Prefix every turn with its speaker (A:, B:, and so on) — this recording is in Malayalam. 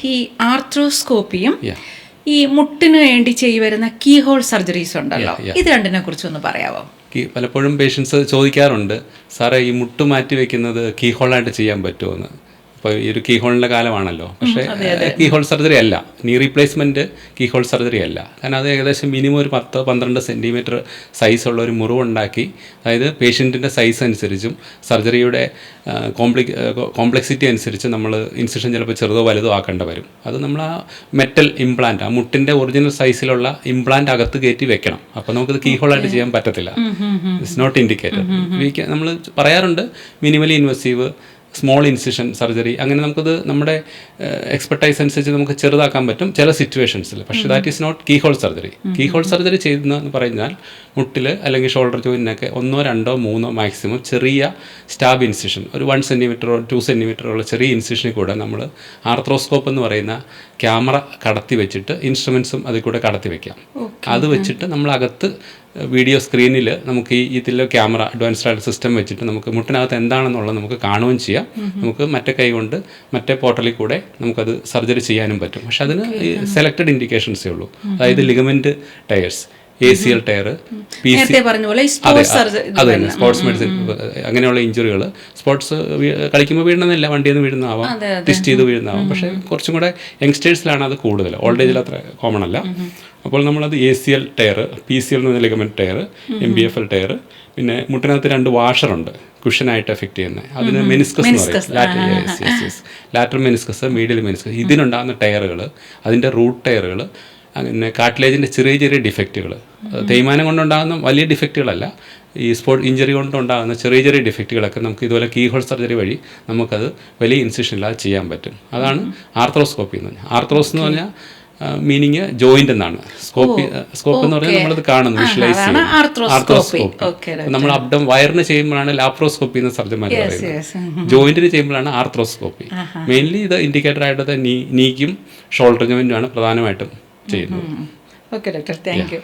A: ഈ ആർത്രോസ്കോപ്പിയും
B: Yeah.
A: ഈ മുട്ടിന് വേണ്ടി വരുന്ന കീ ഹോൾ സർജറീസ് ഉണ്ടല്ലോ, ഇത് രണ്ടിനെ കുറിച്ചൊന്ന് പറയാമോ?
B: പലപ്പോഴും പേഷ്യൻസ് ചോദിക്കാറുണ്ട്, സാറേ ഈ മുട്ട് മാറ്റി വെക്കുന്നത് കീ ഹോളായിട്ട് ചെയ്യാൻ പറ്റുമോ എന്ന്. ഇപ്പോൾ ഈ ഒരു കീ ഹോളിൻ്റെ കാലമാണല്ലോ, പക്ഷേ കീ ഹോൾ സർജറി അല്ല, നീ റീപ്ലേസ്മെൻറ്റ് കീ ഹോൾ സർജറി അല്ല. കാരണം അത് ഏകദേശം മിനിമം ഒരു 10-12 സെൻറ്റിമീറ്റർ സൈസുള്ള ഒരു മുറിവുണ്ടാക്കി, അതായത് പേഷ്യൻറ്റിൻ്റെ സൈസ് അനുസരിച്ചും സർജറിയുടെ കോംപ്ലക്സിറ്റി അനുസരിച്ച് നമ്മൾ ഇൻസിഷൻ ചിലപ്പോൾ ചെറുതോ വലുതോ ആക്കേണ്ട വരും. അത് നമ്മൾ ആ മെറ്റൽ ഇംപ്ലാന്റ്, ആ മുട്ടിൻ്റെ ഒറിജിനൽ സൈസിലുള്ള ഇംപ്ലാന്റ് അകത്ത് കയറ്റി വെക്കണം. അപ്പോൾ നമുക്കത് കീ ഹോളായിട്ട് ചെയ്യാൻ പറ്റത്തില്ല. It's not indicated. നമ്മൾ പറയാറുണ്ട് minimally invasive small incision surgery, അങ്ങനെ നമുക്കത് നമ്മുടെ എക്സ്പെർട്ടൈസ് അനുസരിച്ച് നമുക്ക് ചെറുതാക്കാൻ പറ്റും ചില സിറ്റുവേഷൻസിൽ. പക്ഷേ that is not keyhole surgery. Keyhole surgery ചെയ്യുന്നതെന്ന് പറഞ്ഞാൽ മുട്ടിൽ അല്ലെങ്കിൽ ഷോൾഡർ ജോയിനൊക്കെ 1, 2, 3 മാക്സിമം ചെറിയ സ്റ്റാബ് ഇൻസിഷൻ, ഒരു 1 സെൻറ്റിമീറ്ററോ 2 സെൻറ്റിമീറ്ററോ ഉള്ള ചെറിയ ഇൻസിഷനിൽ കൂടെ നമ്മൾ ആർത്രോസ്കോപ്പ് എന്ന് പറയുന്ന ക്യാമറ കടത്തി വെച്ചിട്ട് ഇൻസ്ട്രുമെൻസും അതിൽ കൂടെ കടത്തി വെക്കാം. അത് വെച്ചിട്ട് നമ്മളകത്ത് വീഡിയോ സ്ക്രീനിൽ നമുക്ക് ഇതിൽ ക്യാമറ അഡ്വാൻസ്ഡ് ആയിട്ട് സിസ്റ്റം വെച്ചിട്ട് നമുക്ക് മുട്ടിനകത്ത് എന്താണെന്നുള്ളത് നമുക്ക് കാണുകയും ചെയ്യാം. നമുക്ക് മറ്റേ കൈ കൊണ്ട് മറ്റേ പോർട്ടലിൽ കൂടെ നമുക്കത് സർജറി ചെയ്യാനും പറ്റും. പക്ഷെ അതിന് സെലക്റ്റഡ് ഇൻഡിക്കേഷൻസേ ഉള്ളൂ. അതായത് ലിഗമെൻറ്റ് ടയേഴ്സ്, ACL ടയർ, അതെ സ്പോർട്സ് മെഡിസിൻ, അങ്ങനെയുള്ള ഇഞ്ചുറികൾ. സ്പോർട്സ് കളിക്കുമ്പോൾ വീഴുന്നതല്ല, വണ്ടിയിൽ നിന്ന് വീഴുന്നതാവാം, ട്വിസ്റ്റ് ചെയ്ത് വീഴുന്നതാവാം. പക്ഷേ കുറച്ചും കൂടെ യങ്സ്റ്റേഴ്സിലാണ് അത് കൂടുതൽ, ഓൾഡ് ഏജിൽ അത്ര കോമൺ അല്ല. അപ്പോൾ നമ്മളത് ACL ടയർ, PCL എന്ന് ലിഗമെൻറ്റ് ടയർ, MBFL ടയർ, പിന്നെ മുട്ടിനകത്ത് 2 വാഷറുണ്ട് കുഷനായിട്ട് എഫക്റ്റ് ചെയ്യുന്നത്. അതിന് മെനിസ്കസ് എന്ന് പറയും, ലാറ്ററൽ മെനിസ്കസ്, മീഡിയൽ മെനിസ്കസ്. ഇതിനുണ്ടാകുന്ന ടയറുകൾ, അതിൻ്റെ റൂട്ട് ടയറുകൾ, അങ്ങനെ കാർട്ടിലേജിൻ്റെ ചെറിയ ചെറിയ ഡിഫക്റ്റുകൾ, തേയ്മാനം കൊണ്ടുണ്ടാകുന്ന വലിയ ഡിഫക്റ്റുകളല്ല, ഈ സ്പോർട്ട് ഇഞ്ചറി കൊണ്ടുണ്ടാകുന്ന ചെറിയ ചെറിയ ഡിഫക്റ്റുകളൊക്കെ നമുക്ക് ഇതുപോലെ കീ ഹോൾ സർജറി വഴി നമുക്കത് വലിയ ഇൻസിഷൻ ഇല്ലാതെ ചെയ്യാൻ പറ്റും. അതാണ് ആർത്രോസ്കോപ്പി എന്ന് പറഞ്ഞാൽ. ആർത്രോസ് എന്ന് പറഞ്ഞാൽ മീനിങ് ജോയിന്റ് എന്നാണ്. സ്കോപ്പ് എന്ന് പറഞ്ഞാൽ നമ്മളത് കാണുന്നു, വിഷ്വലൈസ് ചെയ്യും. ആർത്രോസ്കോപ്പി നമ്മൾ അബ്ഡം വയറിന് ചെയ്യുമ്പോഴാണ് ലാപ്രോസ്കോപ്പി എന്ന് സർജന്മാർ പറയുന്നത്. ജോയിന്റിന് ചെയ്യുമ്പോഴാണ് ആർത്രോസ്കോപ്പി. മെയിൻലി ഇത് ഇൻഡിക്കേറ്റർ ആയിട്ട് നീക്കും ഷോൾഡർ ജോയിന്റുമാണ് പ്രധാനമായിട്ടും ചെയ്യുന്നത്.
A: Okay doctor, thank you.